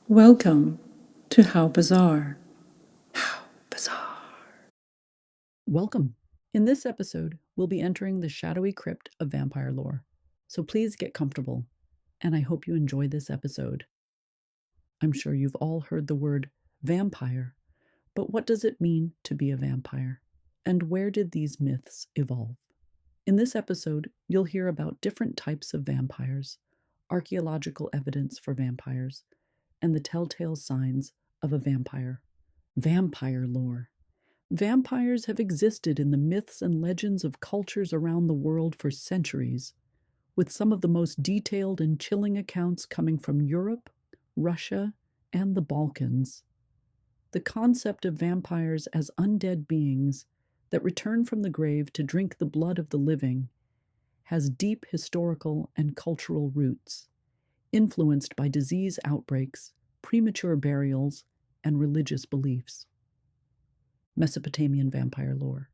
Welcome to How Bizarre. How Bizarre. Welcome. In this episode, we'll be entering the shadowy crypt of vampire lore. So please get comfortable, and I hope you enjoy this episode. I'm sure you've all heard the word vampire, but what does it mean to be a vampire? And where did these myths evolve? In this episode, you'll hear about different types of vampires, archaeological evidence for vampires, and the telltale signs of a vampire. Vampire lore. Vampires have existed in the myths and legends of cultures around the world for centuries, with some of the most detailed and chilling accounts coming from Europe, Russia, and the Balkans. The concept of vampires as undead beings that return from the grave to drink the blood of the living has deep historical and cultural roots, influenced by disease outbreaks, premature burials, and religious beliefs. Mesopotamian vampire lore.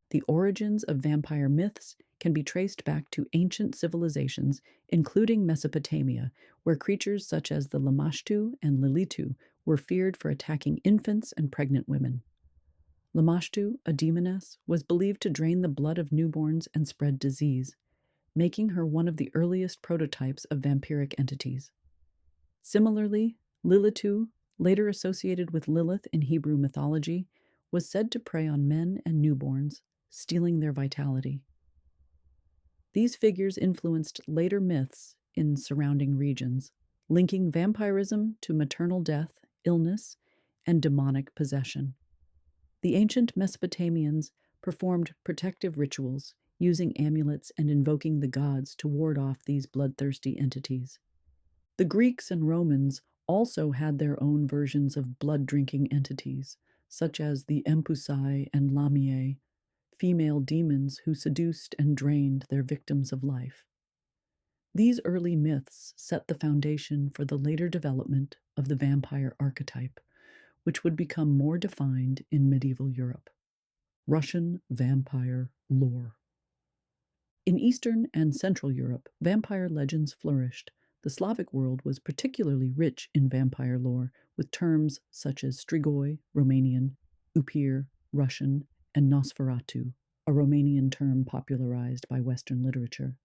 The origins of vampire myths can be traced back to ancient civilizations, including Mesopotamia, where creatures such as the Lamashtu and Lilitu were feared for attacking infants and pregnant women. Lamashtu, a demoness, was believed to drain the blood of newborns and spread disease, making her one of the earliest prototypes of vampiric entities. Similarly, Lilitu, later associated with Lilith in Hebrew mythology, was said to prey on men and newborns, stealing their vitality. These figures influenced later myths in surrounding regions, linking vampirism to maternal death, illness, and demonic possession. The ancient Mesopotamians performed protective rituals, using amulets and invoking the gods to ward off these bloodthirsty entities. The Greeks and Romans also had their own versions of blood-drinking entities, such as the Empusai and Lamiae, female demons who seduced and drained their victims of life. These early myths set the foundation for the later development of the vampire archetype, which would become more defined in medieval Europe. Russian vampire lore. In Eastern and Central Europe, vampire legends flourished. The Slavic world was particularly rich in vampire lore, with terms such as strigoi, Romanian, upir, Russian, and Nosferatu, a Romanian term popularized by Western literature.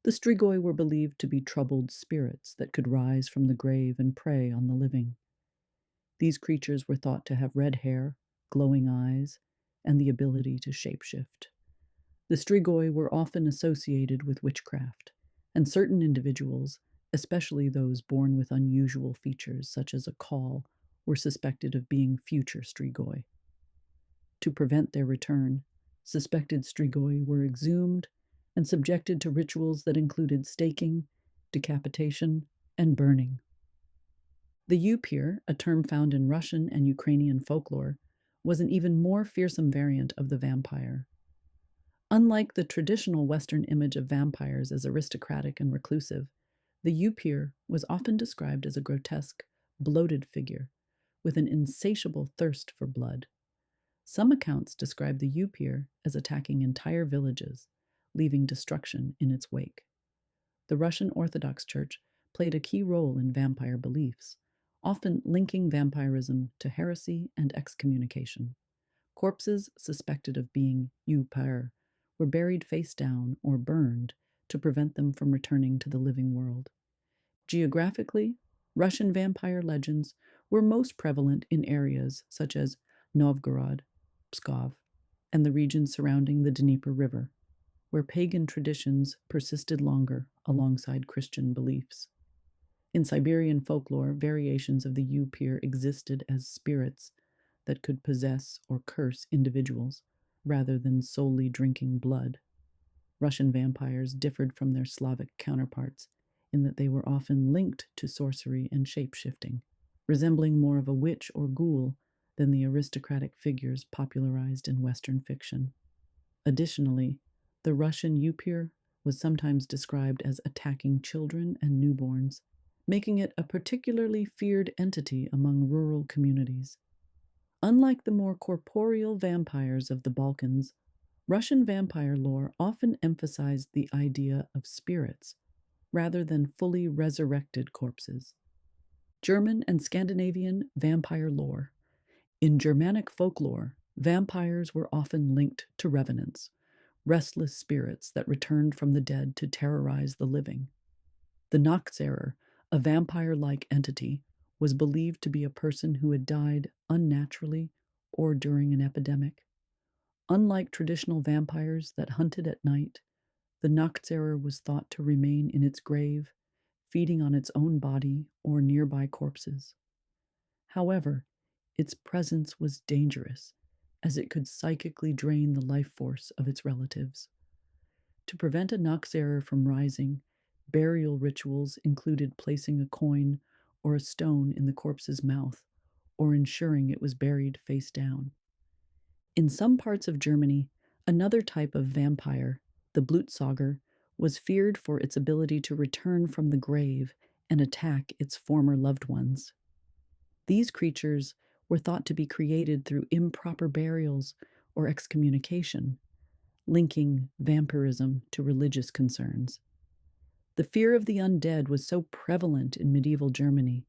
The strigoi were believed to be troubled spirits that could rise from the grave and prey on the living. These creatures were thought to have red hair, glowing eyes, and the ability to shapeshift. The strigoi were often associated with witchcraft, and certain individuals, especially those born with unusual features such as a caul, were suspected of being future strigoi. To prevent their return, suspected strigoi were exhumed and subjected to rituals that included staking, decapitation, and burning. The upir, a term found in Russian and Ukrainian folklore, was an even more fearsome variant of the vampire. Unlike the traditional Western image of vampires as aristocratic and reclusive, the upir was often described as a grotesque, bloated figure with an insatiable thirst for blood. Some accounts describe the upir as attacking entire villages, leaving destruction in its wake. The Russian Orthodox Church played a key role in vampire beliefs, often linking vampirism to heresy and excommunication. Corpses suspected of being upir were buried face down or burned to prevent them from returning to the living world. Geographically, Russian vampire legends were most prevalent in areas such as Novgorod, Pskov, and the region surrounding the Dnieper River, where pagan traditions persisted longer alongside Christian beliefs. In Siberian folklore, variations of the upir existed as spirits that could possess or curse individuals, rather than solely drinking blood. Russian vampires differed from their Slavic counterparts in that they were often linked to sorcery and shape-shifting, resembling more of a witch or ghoul than the aristocratic figures popularized in Western fiction. Additionally, the Russian upir was sometimes described as attacking children and newborns, making it a particularly feared entity among rural communities. Unlike the more corporeal vampires of the Balkans, Russian vampire lore often emphasized the idea of spirits rather than fully resurrected corpses. German and Scandinavian vampire lore. In Germanic folklore, vampires were often linked to revenants, restless spirits that returned from the dead to terrorize the living. The Nachtseher, a vampire like entity, was believed to be a person who had died unnaturally or during an epidemic. Unlike traditional vampires that hunted at night, the Nachtseher was thought to remain in its grave, feeding on its own body or nearby corpses. However, its presence was dangerous, as it could psychically drain the life force of its relatives. To prevent a Nachtseher from rising, burial rituals included placing a coin or a stone in the corpse's mouth, or ensuring it was buried face down. In some parts of Germany, another type of vampire, the Blutsauger, was feared for its ability to return from the grave and attack its former loved ones. These creatures were thought to be created through improper burials or excommunication, linking vampirism to religious concerns. The fear of the undead was so prevalent in medieval Germany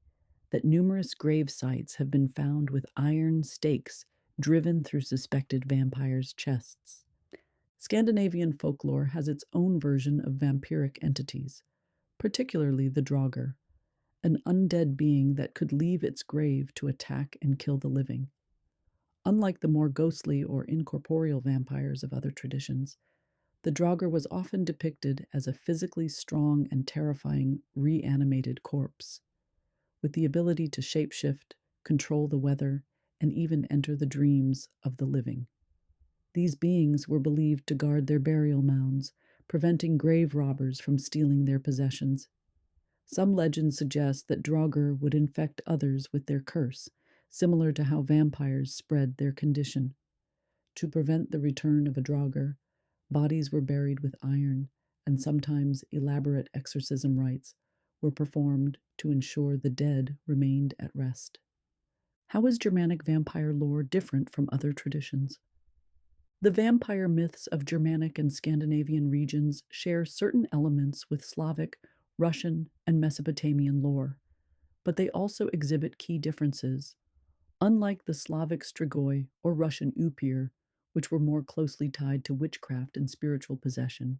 that numerous grave sites have been found with iron stakes driven through suspected vampires' chests. Scandinavian folklore has its own version of vampiric entities, particularly the Draugr, an undead being that could leave its grave to attack and kill the living. Unlike the more ghostly or incorporeal vampires of other traditions, the Draugr was often depicted as a physically strong and terrifying reanimated corpse, with the ability to shapeshift, control the weather, and even enter the dreams of the living. These beings were believed to guard their burial mounds, preventing grave robbers from stealing their possessions. Some legends suggest that Draugr would infect others with their curse, similar to how vampires spread their condition. To prevent the return of a Draugr, bodies were buried with iron, and sometimes elaborate exorcism rites were performed to ensure the dead remained at rest. How is Germanic vampire lore different from other traditions? The vampire myths of Germanic and Scandinavian regions share certain elements with Slavic, Russian, and Mesopotamian lore, but they also exhibit key differences. Unlike the Slavic strigoi or Russian upir, which were more closely tied to witchcraft and spiritual possession,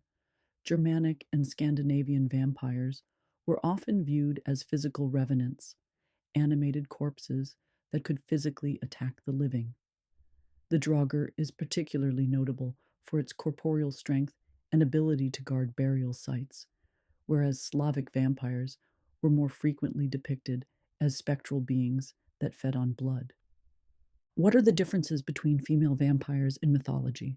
Germanic and Scandinavian vampires were often viewed as physical revenants, animated corpses that could physically attack the living. The Draugr is particularly notable for its corporeal strength and ability to guard burial sites, whereas Slavic vampires were more frequently depicted as spectral beings that fed on blood. What are the differences between female vampires in mythology?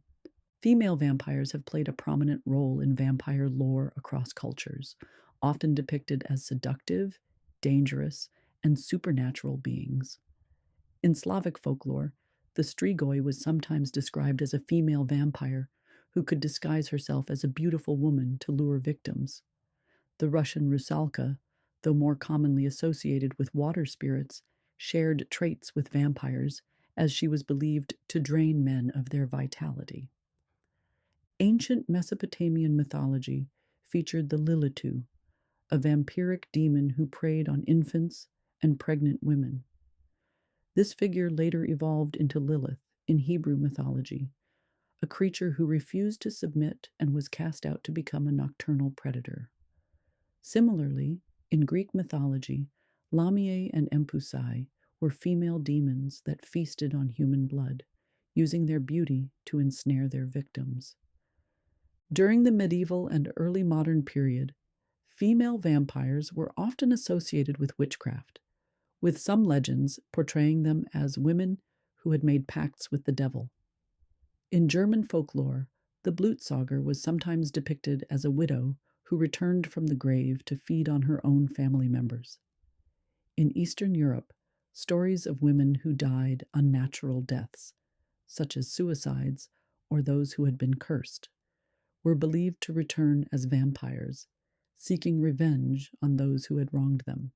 Female vampires have played a prominent role in vampire lore across cultures, often depicted as seductive, dangerous, and supernatural beings. In Slavic folklore, the strigoi was sometimes described as a female vampire who could disguise herself as a beautiful woman to lure victims. The Russian rusalka, though more commonly associated with water spirits, shared traits with vampires, as she was believed to drain men of their vitality. Ancient Mesopotamian mythology featured the Lilitu, a vampiric demon who preyed on infants and pregnant women. This figure later evolved into Lilith in Hebrew mythology, a creature who refused to submit and was cast out to become a nocturnal predator. Similarly, in Greek mythology, Lamia and Empusai were female demons that feasted on human blood, using their beauty to ensnare their victims. During the medieval and early modern period, female vampires were often associated with witchcraft, with some legends portraying them as women who had made pacts with the devil. In German folklore, the Blutsauger was sometimes depicted as a widow who returned from the grave to feed on her own family members. In Eastern Europe, stories of women who died unnatural deaths, such as suicides or those who had been cursed, were believed to return as vampires, seeking revenge on those who had wronged them.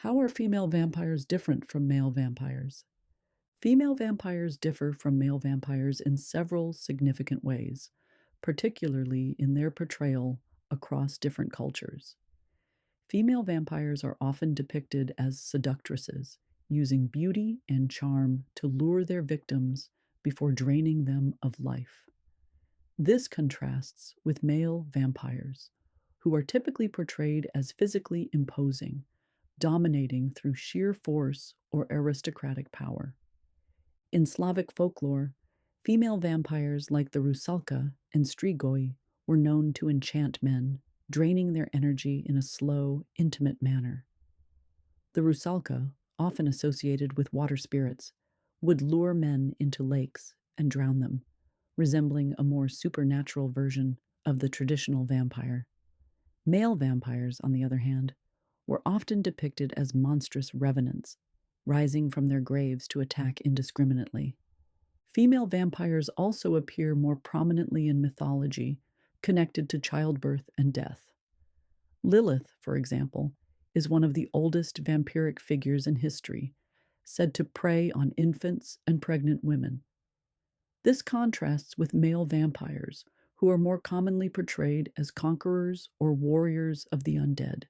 How are female vampires different from male vampires? Female vampires differ from male vampires in several significant ways, particularly in their portrayal across different cultures. Female vampires are often depicted as seductresses, using beauty and charm to lure their victims before draining them of life. This contrasts with male vampires, who are typically portrayed as physically imposing, dominating through sheer force or aristocratic power. In Slavic folklore, female vampires like the Rusalka and Strigoi were known to enchant men, draining their energy in a slow, intimate manner. The Rusalka, often associated with water spirits, would lure men into lakes and drown them, resembling a more supernatural version of the traditional vampire. Male vampires, on the other hand, were often depicted as monstrous revenants, rising from their graves to attack indiscriminately. Female vampires also appear more prominently in mythology, connected to childbirth and death. Lilith, for example, is one of the oldest vampiric figures in history, said to prey on infants and pregnant women. This contrasts with male vampires, who are more commonly portrayed as conquerors or warriors of the undead,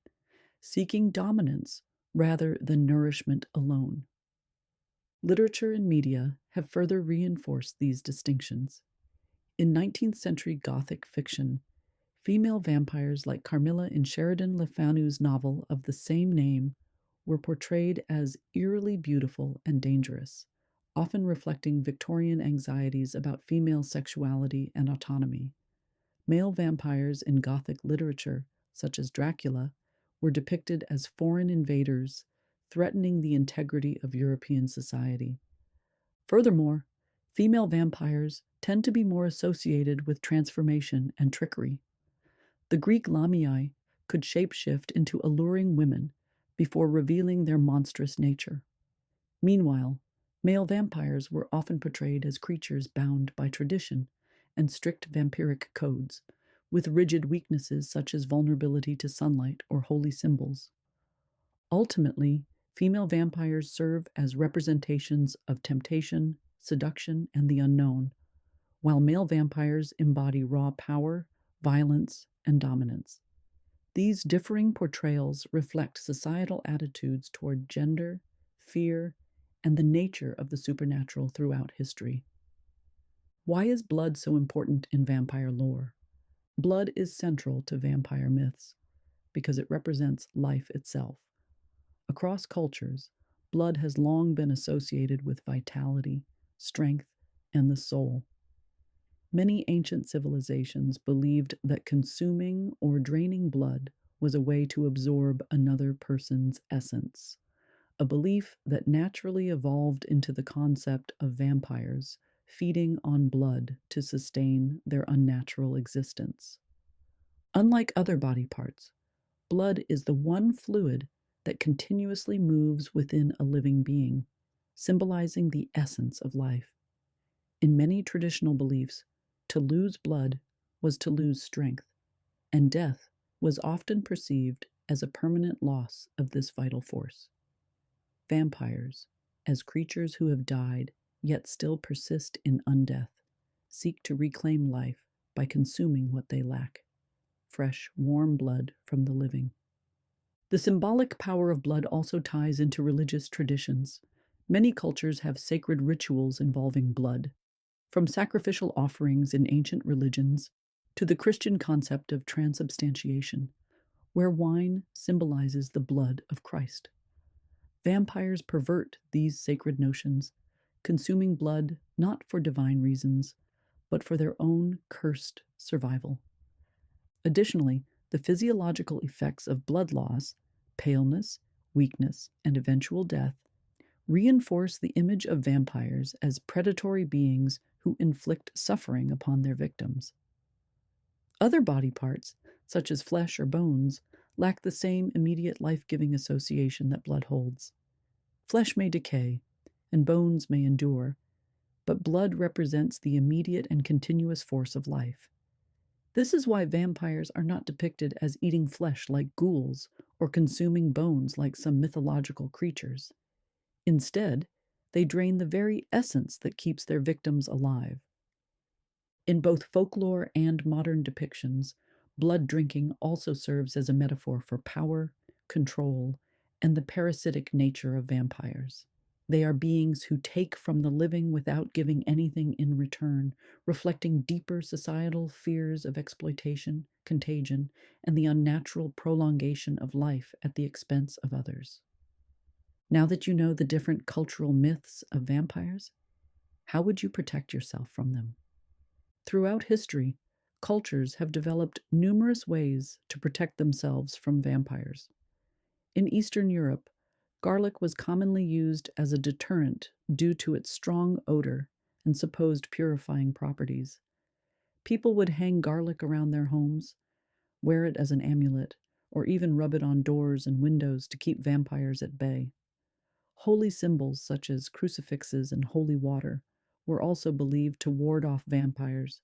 seeking dominance rather than nourishment alone. Literature and media have further reinforced these distinctions. In 19th century Gothic fiction, female vampires like Carmilla in Sheridan Le Fanu's novel of the same name were portrayed as eerily beautiful and dangerous, often reflecting Victorian anxieties about female sexuality and autonomy. Male vampires in Gothic literature, such as Dracula, were depicted as foreign invaders, threatening the integrity of European society. Furthermore, female vampires tend to be more associated with transformation and trickery. The Greek Lamiae could shapeshift into alluring women before revealing their monstrous nature. Meanwhile, male vampires were often portrayed as creatures bound by tradition and strict vampiric codes, with rigid weaknesses such as vulnerability to sunlight or holy symbols. Ultimately, female vampires serve as representations of temptation, seduction, and the unknown, while male vampires embody raw power, violence, and dominance. These differing portrayals reflect societal attitudes toward gender, fear, and the nature of the supernatural throughout history. Why is blood so important in vampire lore? Blood is central to vampire myths because it represents life itself. Across cultures, blood has long been associated with vitality, strength, and the soul. Many ancient civilizations believed that consuming or draining blood was a way to absorb another person's essence, a belief that naturally evolved into the concept of vampires feeding on blood to sustain their unnatural existence. Unlike other body parts, blood is the one fluid that continuously moves within a living being, symbolizing the essence of life. In many traditional beliefs, to lose blood was to lose strength, and death was often perceived as a permanent loss of this vital force. Vampires, as creatures who have died yet still persist in undeath, seek to reclaim life by consuming what they lack: fresh, warm blood from the living. The symbolic power of blood also ties into religious traditions. Many cultures have sacred rituals involving blood, from sacrificial offerings in ancient religions to the Christian concept of transubstantiation, where wine symbolizes the blood of Christ. Vampires pervert these sacred notions, consuming blood not for divine reasons, but for their own cursed survival. Additionally, the physiological effects of blood loss, paleness, weakness, and eventual death, reinforce the image of vampires as predatory beings who inflict suffering upon their victims. Other body parts, such as flesh or bones, lack the same immediate life-giving association that blood holds. Flesh may decay, and bones may endure, but blood represents the immediate and continuous force of life. This is why vampires are not depicted as eating flesh like ghouls or consuming bones like some mythological creatures. Instead, they drain the very essence that keeps their victims alive. In both folklore and modern depictions, blood drinking also serves as a metaphor for power, control, and the parasitic nature of vampires. They are beings who take from the living without giving anything in return, reflecting deeper societal fears of exploitation, contagion, and the unnatural prolongation of life at the expense of others. Now that you know the different cultural myths of vampires, how would you protect yourself from them? Throughout history, cultures have developed numerous ways to protect themselves from vampires. In Eastern Europe, garlic was commonly used as a deterrent due to its strong odor and supposed purifying properties. People would hang garlic around their homes, wear it as an amulet, or even rub it on doors and windows to keep vampires at bay. Holy symbols such as crucifixes and holy water were also believed to ward off vampires,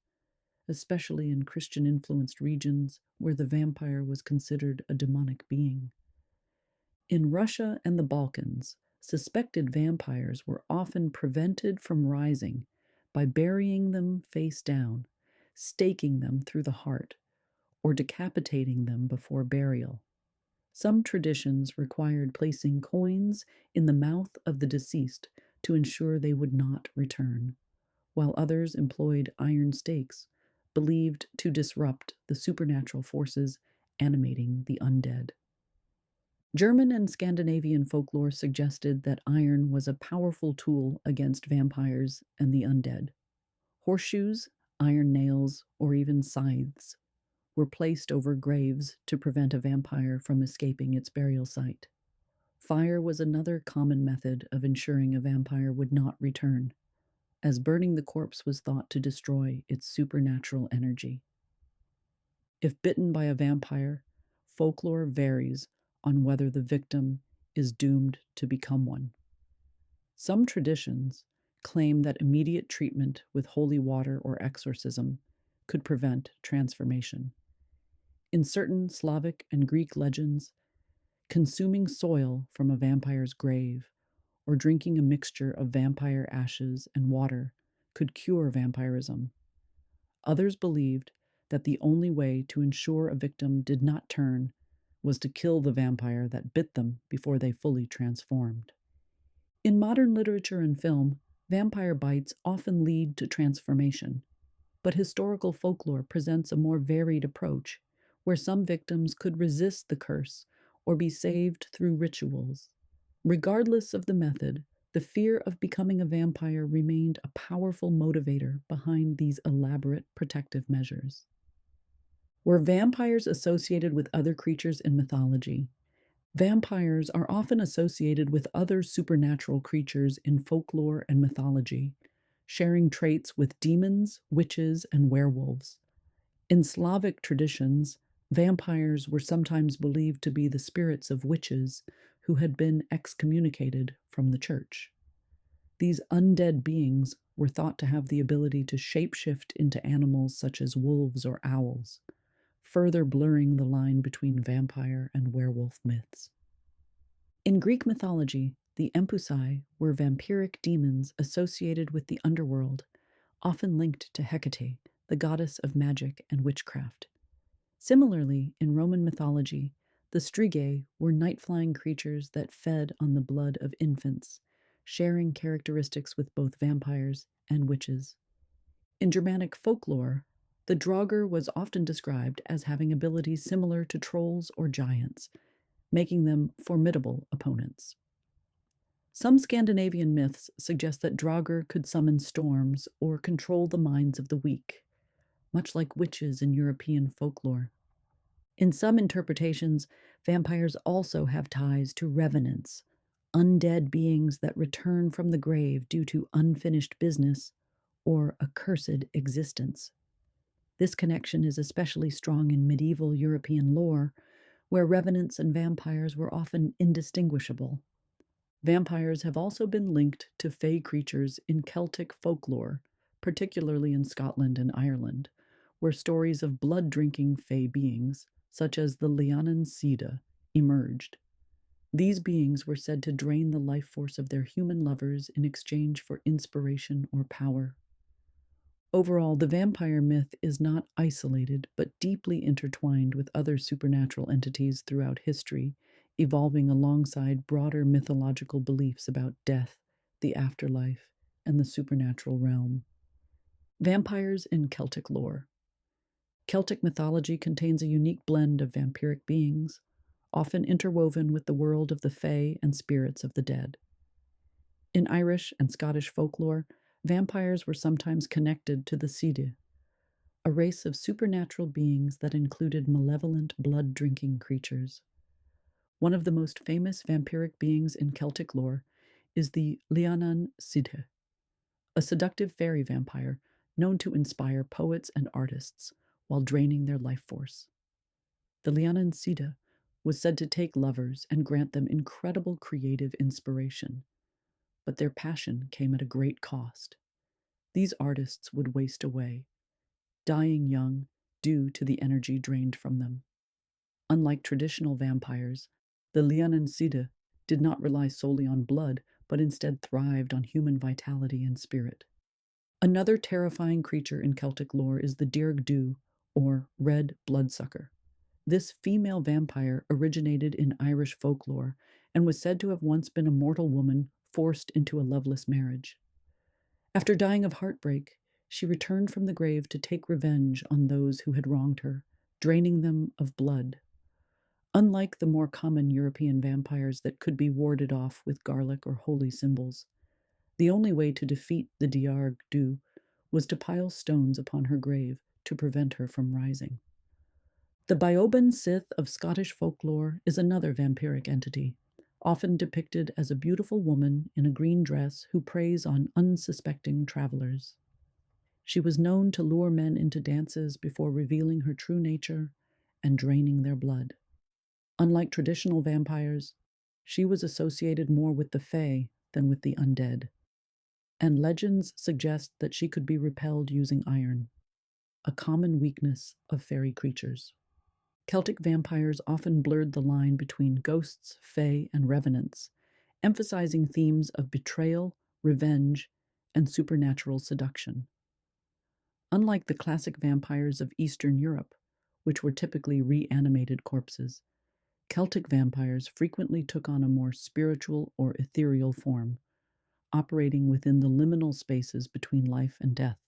especially in Christian influenced regions where the vampire was considered a demonic being. In Russia and the Balkans, suspected vampires were often prevented from rising by burying them face down, staking them through the heart, or decapitating them before burial. Some traditions required placing coins in the mouth of the deceased to ensure they would not return, while others employed iron stakes, believed to disrupt the supernatural forces animating the undead. German and Scandinavian folklore suggested that iron was a powerful tool against vampires and the undead. Horseshoes, iron nails, or even scythes were placed over graves to prevent a vampire from escaping its burial site. Fire was another common method of ensuring a vampire would not return, as burning the corpse was thought to destroy its supernatural energy. If bitten by a vampire, folklore varies on whether the victim is doomed to become one. Some traditions claim that immediate treatment with holy water or exorcism could prevent transformation. In certain Slavic and Greek legends, consuming soil from a vampire's grave or drinking a mixture of vampire ashes and water could cure vampirism. Others believed that the only way to ensure a victim did not turn was to kill the vampire that bit them before they fully transformed. In modern literature and film, vampire bites often lead to transformation, but historical folklore presents a more varied approach, where some victims could resist the curse or be saved through rituals. Regardless of the method, the fear of becoming a vampire remained a powerful motivator behind these elaborate protective measures. Were vampires associated with other creatures in mythology? Vampires are often associated with other supernatural creatures in folklore and mythology, sharing traits with demons, witches, and werewolves. In Slavic traditions, vampires were sometimes believed to be the spirits of witches who had been excommunicated from the church. These undead beings were thought to have the ability to shapeshift into animals such as wolves or owls, further blurring the line between vampire and werewolf myths. In Greek mythology, the Empusai were vampiric demons associated with the underworld, often linked to Hecate, the goddess of magic and witchcraft. Similarly, in Roman mythology, the Strigae were night-flying creatures that fed on the blood of infants, sharing characteristics with both vampires and witches. In Germanic folklore, the Draugr was often described as having abilities similar to trolls or giants, making them formidable opponents. Some Scandinavian myths suggest that Draugr could summon storms or control the minds of the weak, much like witches in European folklore. In some interpretations, vampires also have ties to revenants, undead beings that return from the grave due to unfinished business or a cursed existence. This connection is especially strong in medieval European lore, where revenants and vampires were often indistinguishable. Vampires have also been linked to fey creatures in Celtic folklore, particularly in Scotland and Ireland, where stories of blood-drinking fey beings, such as the Leanan Sida, emerged. These beings were said to drain the life force of their human lovers in exchange for inspiration or power. Overall, the vampire myth is not isolated, but deeply intertwined with other supernatural entities throughout history, evolving alongside broader mythological beliefs about death, the afterlife, and the supernatural realm. Vampires in Celtic lore. Celtic mythology contains a unique blend of vampiric beings, often interwoven with the world of the fae and spirits of the dead. In Irish and Scottish folklore, vampires were sometimes connected to the Sidhe, a race of supernatural beings that included malevolent blood-drinking creatures. One of the most famous vampiric beings in Celtic lore is the Lianan Sidhe, a seductive fairy vampire known to inspire poets and artists while draining their life force. The Lianan Sidhe was said to take lovers and grant them incredible creative inspiration, but their passion came at a great cost. These artists would waste away, dying young due to the energy drained from them. Unlike traditional vampires, the Lianan Sidhe did not rely solely on blood, but instead thrived on human vitality and spirit. Another terrifying creature in Celtic lore is the Dearg Dhu, or red bloodsucker. This female vampire originated in Irish folklore and was said to have once been a mortal woman forced into a loveless marriage. After dying of heartbreak, she returned from the grave to take revenge on those who had wronged her, draining them of blood. Unlike the more common European vampires that could be warded off with garlic or holy symbols, the only way to defeat the Dearg Dhu was to pile stones upon her grave to prevent her from rising. The Bioban Sith of Scottish folklore is another vampiric entity, often depicted as a beautiful woman in a green dress who preys on unsuspecting travelers. She was known to lure men into dances before revealing her true nature and draining their blood. Unlike traditional vampires, she was associated more with the fae than with the undead, and legends suggest that she could be repelled using iron, a common weakness of fairy creatures. Celtic vampires often blurred the line between ghosts, fae, and revenants, emphasizing themes of betrayal, revenge, and supernatural seduction. Unlike the classic vampires of Eastern Europe, which were typically reanimated corpses, Celtic vampires frequently took on a more spiritual or ethereal form, operating within the liminal spaces between life and death.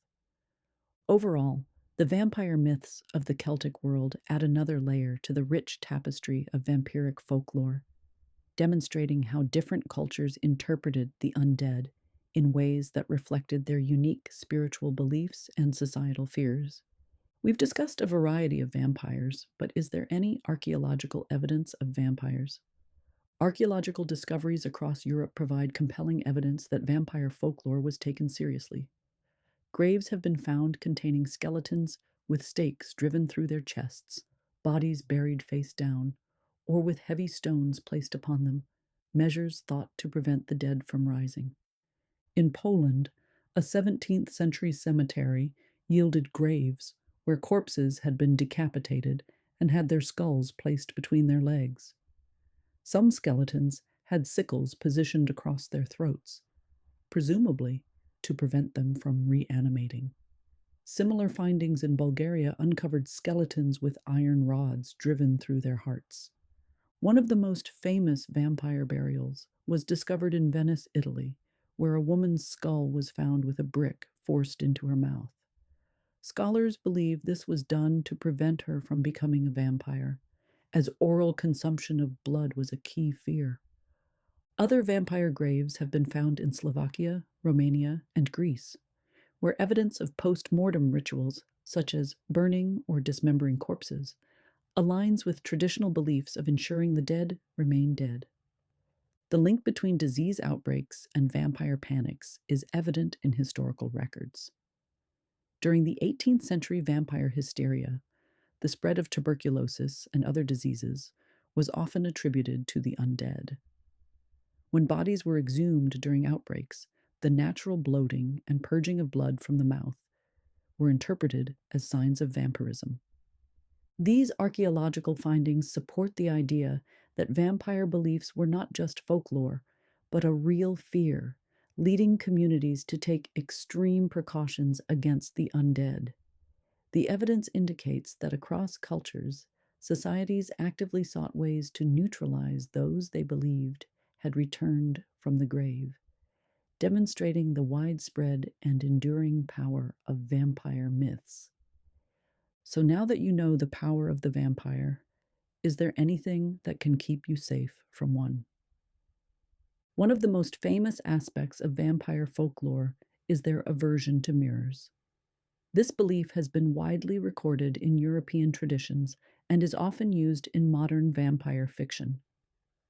Overall, the vampire myths of the Celtic world add another layer to the rich tapestry of vampiric folklore, demonstrating how different cultures interpreted the undead in ways that reflected their unique spiritual beliefs and societal fears. We've discussed a variety of vampires, but is there any archaeological evidence of vampires? Archaeological discoveries across Europe provide compelling evidence that vampire folklore was taken seriously. Graves have been found containing skeletons with stakes driven through their chests, bodies buried face down, or with heavy stones placed upon them, measures thought to prevent the dead from rising. In Poland, a 17th century cemetery yielded graves where corpses had been decapitated and had their skulls placed between their legs. Some skeletons had sickles positioned across their throats, presumably to prevent them from reanimating. Similar findings in Bulgaria uncovered skeletons with iron rods driven through their hearts. One of the most famous vampire burials was discovered in Venice, Italy, where a woman's skull was found with a brick forced into her mouth. Scholars believe this was done to prevent her from becoming a vampire, as oral consumption of blood was a key fear. Other vampire graves have been found in Slovakia, Romania, and Greece, where evidence of post-mortem rituals, such as burning or dismembering corpses, aligns with traditional beliefs of ensuring the dead remain dead. The link between disease outbreaks and vampire panics is evident in historical records. During the 18th century vampire hysteria, the spread of tuberculosis and other diseases was often attributed to the undead. When bodies were exhumed during outbreaks, the natural bloating and purging of blood from the mouth were interpreted as signs of vampirism. These archaeological findings support the idea that vampire beliefs were not just folklore, but a real fear, leading communities to take extreme precautions against the undead. The evidence indicates that across cultures, societies actively sought ways to neutralize those they believed had returned from the grave, demonstrating the widespread and enduring power of vampire myths. So now that you know the power of the vampire, is there anything that can keep you safe from one? One of the most famous aspects of vampire folklore is their aversion to mirrors. This belief has been widely recorded in European traditions and is often used in modern vampire fiction.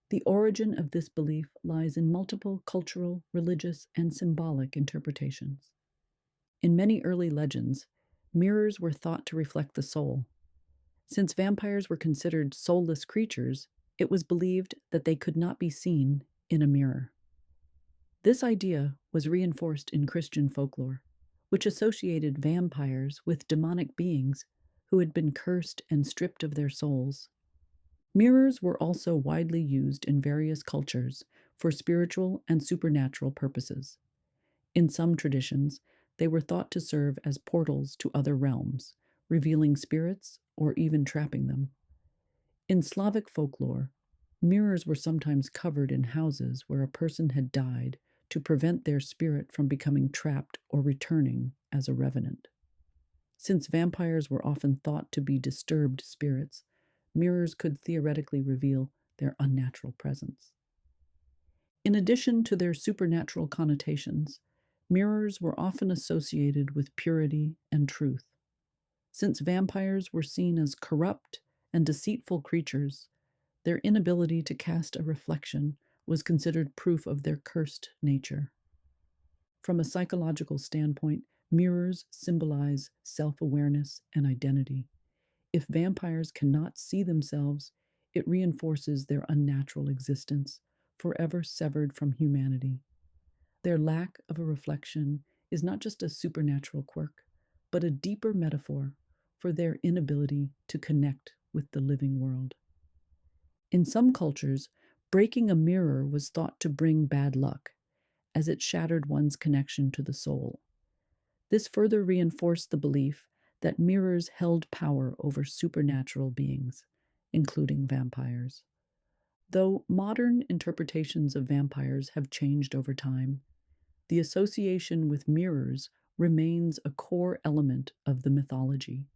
The origin of this belief lies in multiple cultural, religious, and symbolic interpretations. In many early legends, mirrors were thought to reflect the soul. Since vampires were considered soulless creatures, it was believed that they could not be seen in a mirror. This idea was reinforced in Christian folklore, which associated vampires with demonic beings who had been cursed and stripped of their souls. Mirrors were also widely used in various cultures for spiritual and supernatural purposes. In some traditions, they were thought to serve as portals to other realms, revealing spirits or even trapping them. In Slavic folklore, mirrors were sometimes covered in houses where a person had died to prevent their spirit from becoming trapped or returning as a revenant. Since vampires were often thought to be disturbed spirits, mirrors could theoretically reveal their unnatural presence. In addition to their supernatural connotations, mirrors were often associated with purity and truth. Since vampires were seen as corrupt and deceitful creatures, their inability to cast a reflection was considered proof of their cursed nature. From a psychological standpoint, mirrors symbolize self-awareness and identity. If vampires cannot see themselves, it reinforces their unnatural existence, forever severed from humanity. Their lack of a reflection is not just a supernatural quirk, but a deeper metaphor for their inability to connect with the living world. In some cultures, breaking a mirror was thought to bring bad luck, as it shattered one's connection to the soul. This further reinforced the belief that mirrors held power over supernatural beings, including vampires. Though modern interpretations of vampires have changed over time, the association with mirrors remains a core element of the mythology.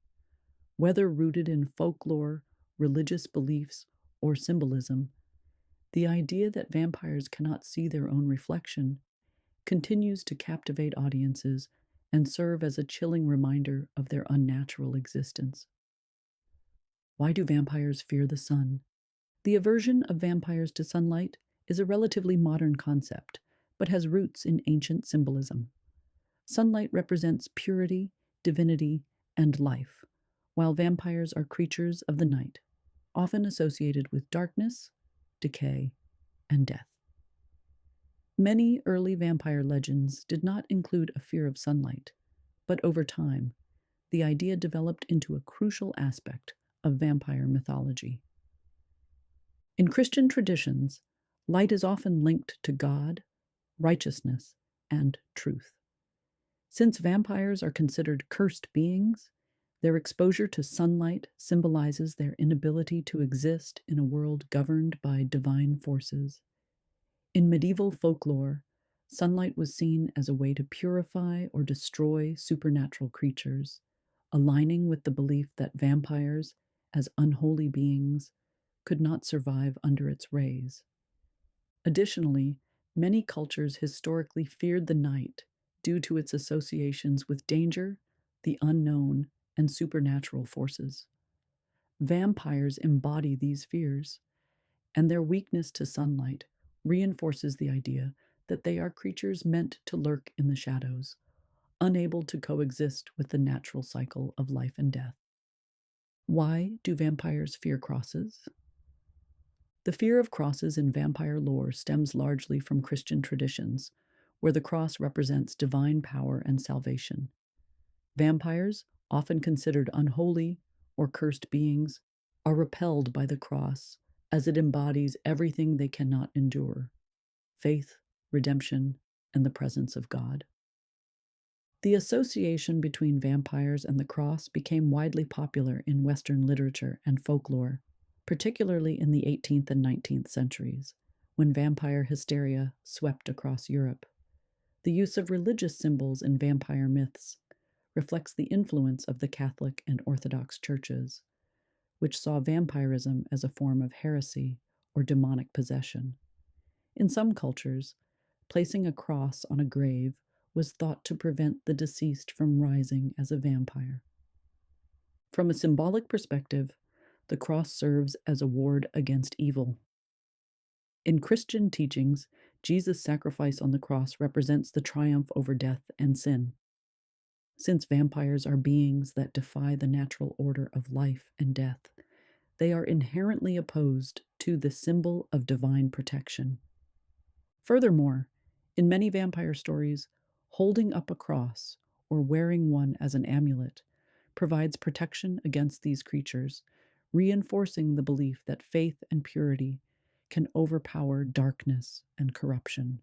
Whether rooted in folklore, religious beliefs, or symbolism, the idea that vampires cannot see their own reflection continues to captivate audiences and serve as a chilling reminder of their unnatural existence. Why do vampires fear the sun? The aversion of vampires to sunlight is a relatively modern concept, but has roots in ancient symbolism. Sunlight represents purity, divinity, and life, while vampires are creatures of the night, often associated with darkness, decay, and death. Many early vampire legends did not include a fear of sunlight, but over time, the idea developed into a crucial aspect of vampire mythology. In Christian traditions, light is often linked to God, righteousness, and truth. Since vampires are considered cursed beings, their exposure to sunlight symbolizes their inability to exist in a world governed by divine forces. In medieval folklore, sunlight was seen as a way to purify or destroy supernatural creatures, aligning with the belief that vampires, as unholy beings, could not survive under its rays. Additionally, many cultures historically feared the night due to its associations with danger, the unknown, and supernatural forces. Vampires embody these fears, and their weakness to sunlight reinforces the idea that they are creatures meant to lurk in the shadows, unable to coexist with the natural cycle of life and death. Why do vampires fear crosses? The fear of crosses in vampire lore stems largely from Christian traditions, where the cross represents divine power and salvation. Vampires, often considered unholy or cursed beings, are repelled by the cross as it embodies everything they cannot endure: faith, redemption, and the presence of God. The association between vampires and the cross became widely popular in Western literature and folklore, particularly in the 18th and 19th centuries, when vampire hysteria swept across Europe. The use of religious symbols in vampire myths reflects the influence of the Catholic and Orthodox churches, which saw vampirism as a form of heresy or demonic possession. In some cultures, placing a cross on a grave was thought to prevent the deceased from rising as a vampire. From a symbolic perspective, the cross serves as a ward against evil. In Christian teachings, Jesus' sacrifice on the cross represents the triumph over death and sin. Since vampires are beings that defy the natural order of life and death, they are inherently opposed to the symbol of divine protection. Furthermore, in many vampire stories, holding up a cross or wearing one as an amulet provides protection against these creatures, reinforcing the belief that faith and purity can overpower darkness and corruption.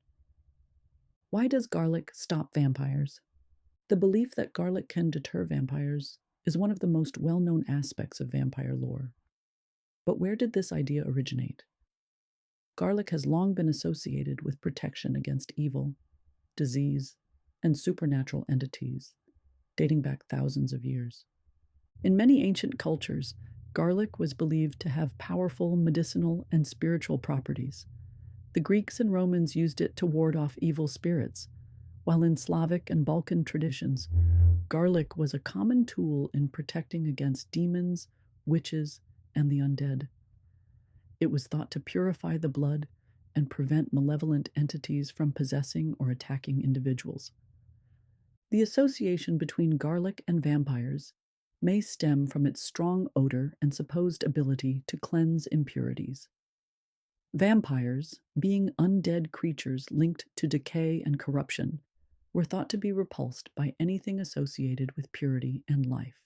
Why does garlic stop vampires? The belief that garlic can deter vampires is one of the most well-known aspects of vampire lore. But where did this idea originate? Garlic has long been associated with protection against evil, disease, and supernatural entities, dating back thousands of years. In many ancient cultures, garlic was believed to have powerful medicinal and spiritual properties. The Greeks and Romans used it to ward off evil spirits, while in Slavic and Balkan traditions, garlic was a common tool in protecting against demons, witches, and the undead. It was thought to purify the blood and prevent malevolent entities from possessing or attacking individuals. The association between garlic and vampires may stem from its strong odor and supposed ability to cleanse impurities. Vampires, being undead creatures linked to decay and corruption, were thought to be repulsed by anything associated with purity and life.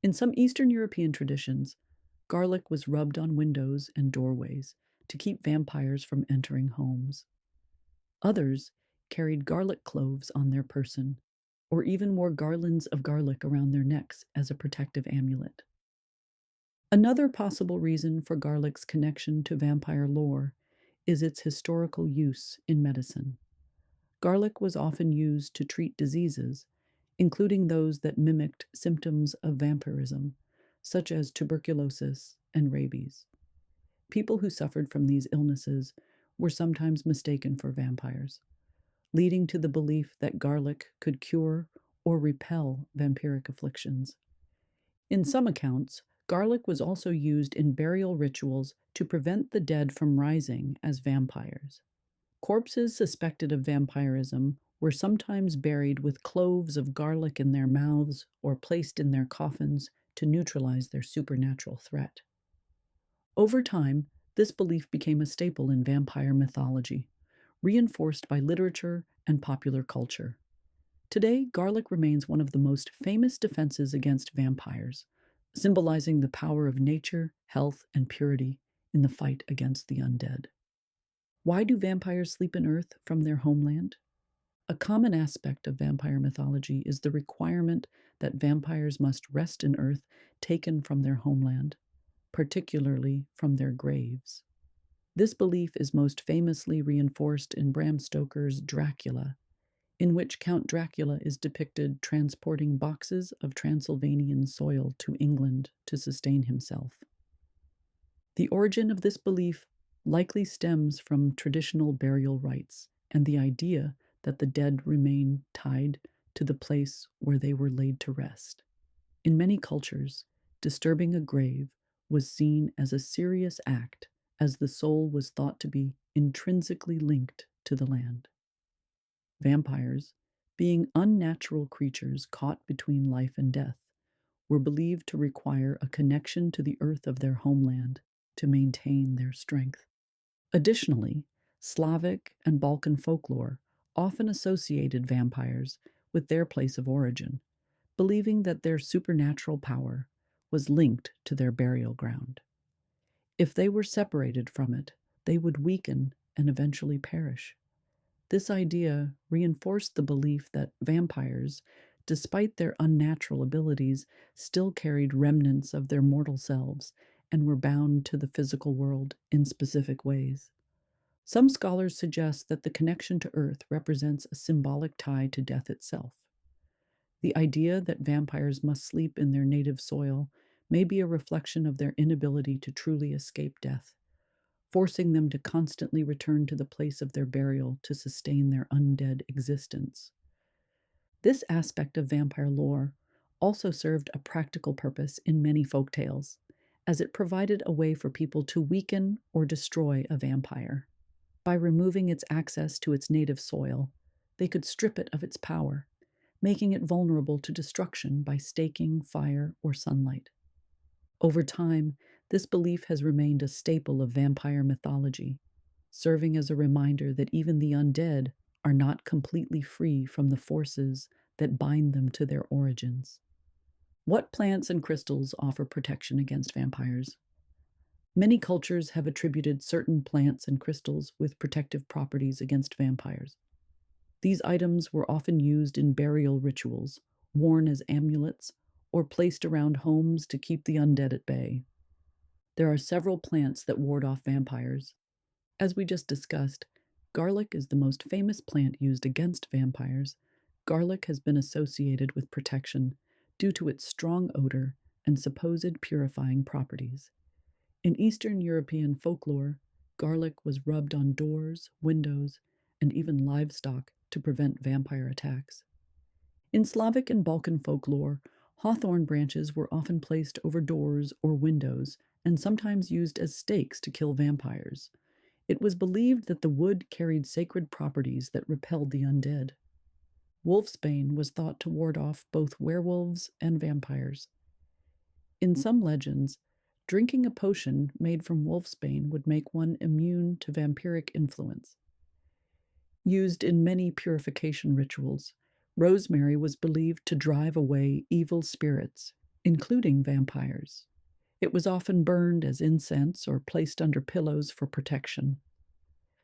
In some Eastern European traditions, garlic was rubbed on windows and doorways to keep vampires from entering homes. Others carried garlic cloves on their person, or even wore garlands of garlic around their necks as a protective amulet. Another possible reason for garlic's connection to vampire lore is its historical use in medicine. Garlic was often used to treat diseases, including those that mimicked symptoms of vampirism, such as tuberculosis and rabies. People who suffered from these illnesses were sometimes mistaken for vampires, leading to the belief that garlic could cure or repel vampiric afflictions. In some accounts, garlic was also used in burial rituals to prevent the dead from rising as vampires. Corpses suspected of vampirism were sometimes buried with cloves of garlic in their mouths or placed in their coffins to neutralize their supernatural threat. Over time, this belief became a staple in vampire mythology, reinforced by literature and popular culture. Today, garlic remains one of the most famous defenses against vampires, symbolizing the power of nature, health, and purity in the fight against the undead. Why do vampires sleep in earth from their homeland? A common aspect of vampire mythology is the requirement that vampires must rest in earth taken from their homeland, particularly from their graves. This belief is most famously reinforced in Bram Stoker's Dracula, in which Count Dracula is depicted transporting boxes of Transylvanian soil to England to sustain himself. The origin of this belief likely stems from traditional burial rites and the idea that the dead remain tied to the place where they were laid to rest. In many cultures, disturbing a grave was seen as a serious act, as the soul was thought to be intrinsically linked to the land. Vampires, being unnatural creatures caught between life and death, were believed to require a connection to the earth of their homeland to maintain their strength. Additionally, Slavic and Balkan folklore often associated vampires with their place of origin, believing that their supernatural power was linked to their burial ground. If they were separated from it, they would weaken and eventually perish. This idea reinforced the belief that vampires, despite their unnatural abilities, still carried remnants of their mortal selves and were bound to the physical world in specific ways. Some scholars suggest that the connection to Earth represents a symbolic tie to death itself. The idea that vampires must sleep in their native soil may be a reflection of their inability to truly escape death, forcing them to constantly return to the place of their burial to sustain their undead existence. This aspect of vampire lore also served a practical purpose in many folk tales, as it provided a way for people to weaken or destroy a vampire. By removing its access to its native soil, they could strip it of its power, making it vulnerable to destruction by staking, fire, or sunlight. Over time, this belief has remained a staple of vampire mythology, serving as a reminder that even the undead are not completely free from the forces that bind them to their origins. What plants and crystals offer protection against vampires? Many cultures have attributed certain plants and crystals with protective properties against vampires. These items were often used in burial rituals, worn as amulets, or placed around homes to keep the undead at bay. There are several plants that ward off vampires. As we just discussed, garlic is the most famous plant used against vampires. Garlic has been associated with protection due to its strong odor and supposed purifying properties. In Eastern European folklore, garlic was rubbed on doors, windows, and even livestock to prevent vampire attacks. In Slavic and Balkan folklore, hawthorn branches were often placed over doors or windows and sometimes used as stakes to kill vampires. It was believed that the wood carried sacred properties that repelled the undead. Wolfsbane was thought to ward off both werewolves and vampires. In some legends, drinking a potion made from wolfsbane would make one immune to vampiric influence. Used in many purification rituals, rosemary was believed to drive away evil spirits, including vampires. It was often burned as incense or placed under pillows for protection.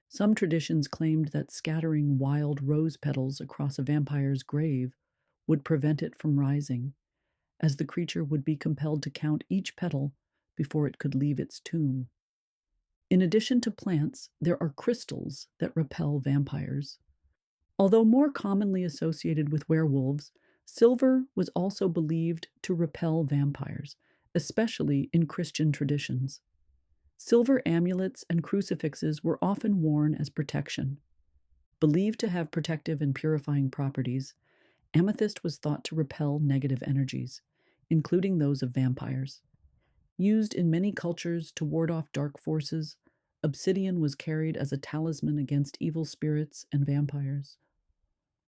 Some traditions claimed that scattering wild rose petals across a vampire's grave would prevent it from rising, as the creature would be compelled to count each petal before it could leave its tomb. In addition to plants, there are crystals that repel vampires. Although more commonly associated with werewolves, silver was also believed to repel vampires, especially in Christian traditions. Silver amulets and crucifixes were often worn as protection. Believed to have protective and purifying properties, amethyst was thought to repel negative energies, including those of vampires. Used in many cultures to ward off dark forces, obsidian was carried as a talisman against evil spirits and vampires.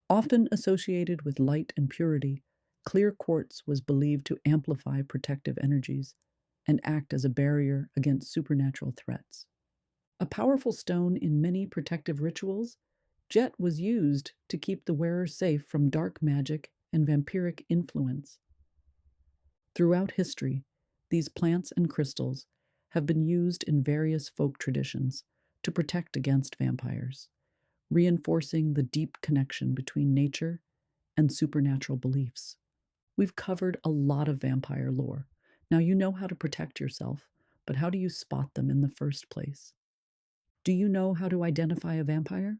Often associated with light and purity, clear quartz was believed to amplify protective energies and act as a barrier against supernatural threats. A powerful stone in many protective rituals, jet was used to keep the wearer safe from dark magic and vampiric influence. Throughout history, these plants and crystals have been used in various folk traditions to protect against vampires, reinforcing the deep connection between nature and supernatural beliefs. We've covered a lot of vampire lore. Now you know how to protect yourself, but how do you spot them in the first place? Do you know how to identify a vampire?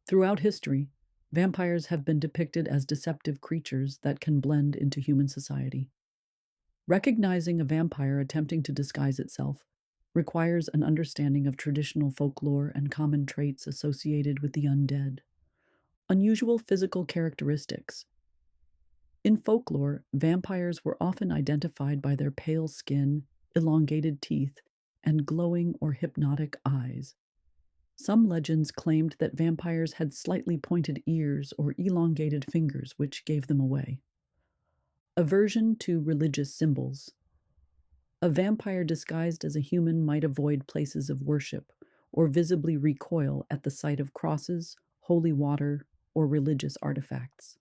Throughout history, vampires have been depicted as deceptive creatures that can blend into human society. Recognizing a vampire attempting to disguise itself requires an understanding of traditional folklore and common traits associated with the undead. Unusual physical characteristics. In folklore, vampires were often identified by their pale skin, elongated teeth, and glowing or hypnotic eyes. Some legends claimed that vampires had slightly pointed ears or elongated fingers, which gave them away. Aversion to religious symbols. A vampire disguised as a human might avoid places of worship or visibly recoil at the sight of crosses, holy water, or religious artifacts.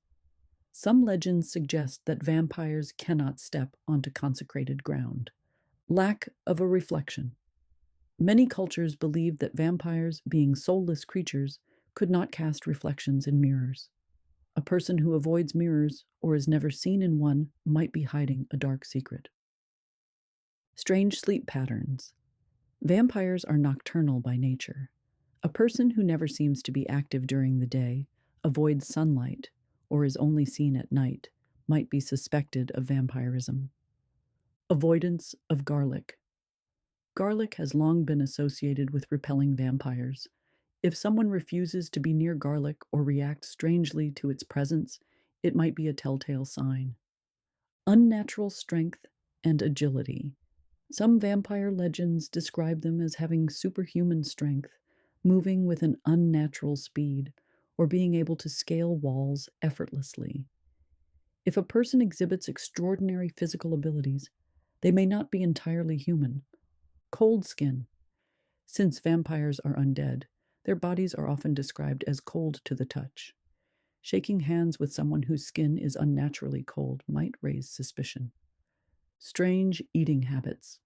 Some legends suggest that vampires cannot step onto consecrated ground. Lack of a reflection. Many cultures believed that vampires, being soulless creatures, could not cast reflections in mirrors. A person who avoids mirrors or is never seen in one might be hiding a dark secret. Strange sleep patterns. Vampires are nocturnal by nature. A person who never seems to be active during the day, avoids sunlight, or is only seen at night might be suspected of vampirism. Avoidance of garlic. Garlic has long been associated with repelling vampires. If someone refuses to be near garlic or reacts strangely to its presence, it might be a telltale sign. Unnatural strength and agility. Some vampire legends describe them as having superhuman strength, moving with an unnatural speed, or being able to scale walls effortlessly. If a person exhibits extraordinary physical abilities, they may not be entirely human. Cold skin. Since vampires are undead, their bodies are often described as cold to the touch. Shaking hands with someone whose skin is unnaturally cold might raise suspicion. Strange eating habits.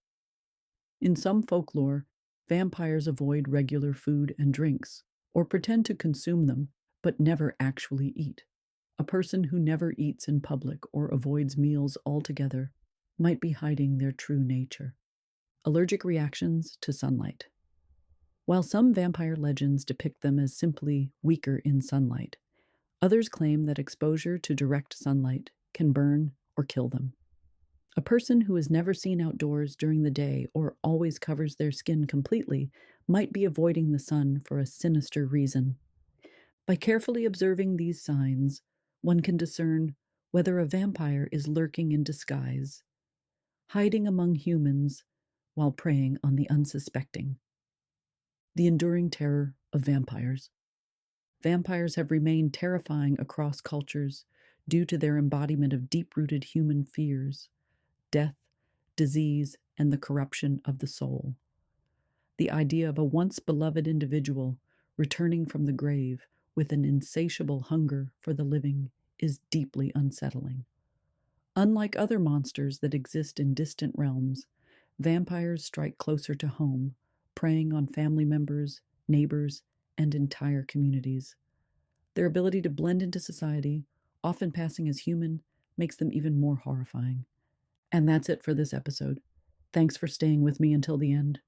In some folklore, vampires avoid regular food and drinks, or pretend to consume them, but never actually eat. A person who never eats in public or avoids meals altogether might be hiding their true nature. Allergic reactions to sunlight. While some vampire legends depict them as simply weaker in sunlight, others claim that exposure to direct sunlight can burn or kill them. A person who is never seen outdoors during the day or always covers their skin completely might be avoiding the sun for a sinister reason. By carefully observing these signs, one can discern whether a vampire is lurking in disguise, hiding among humans while preying on the unsuspecting. The enduring terror of vampires. Vampires have remained terrifying across cultures due to their embodiment of deep-rooted human fears, death, disease, and the corruption of the soul. The idea of a once beloved individual returning from the grave with an insatiable hunger for the living is deeply unsettling. Unlike other monsters that exist in distant realms, vampires strike closer to home, preying on family members, neighbors, and entire communities. Their ability to blend into society, often passing as human, makes them even more horrifying. And that's it for this episode. Thanks for staying with me until the end.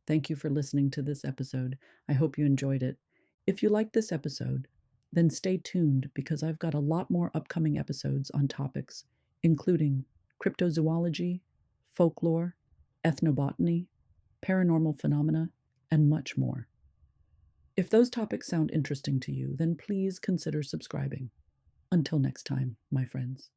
Thank you for listening to this episode. I hope you enjoyed it. If you liked this episode, then stay tuned because I've got a lot more upcoming episodes on topics, including cryptozoology, folklore, ethnobotany, paranormal phenomena, and much more. If those topics sound interesting to you, then please consider subscribing. Until next time, my friends.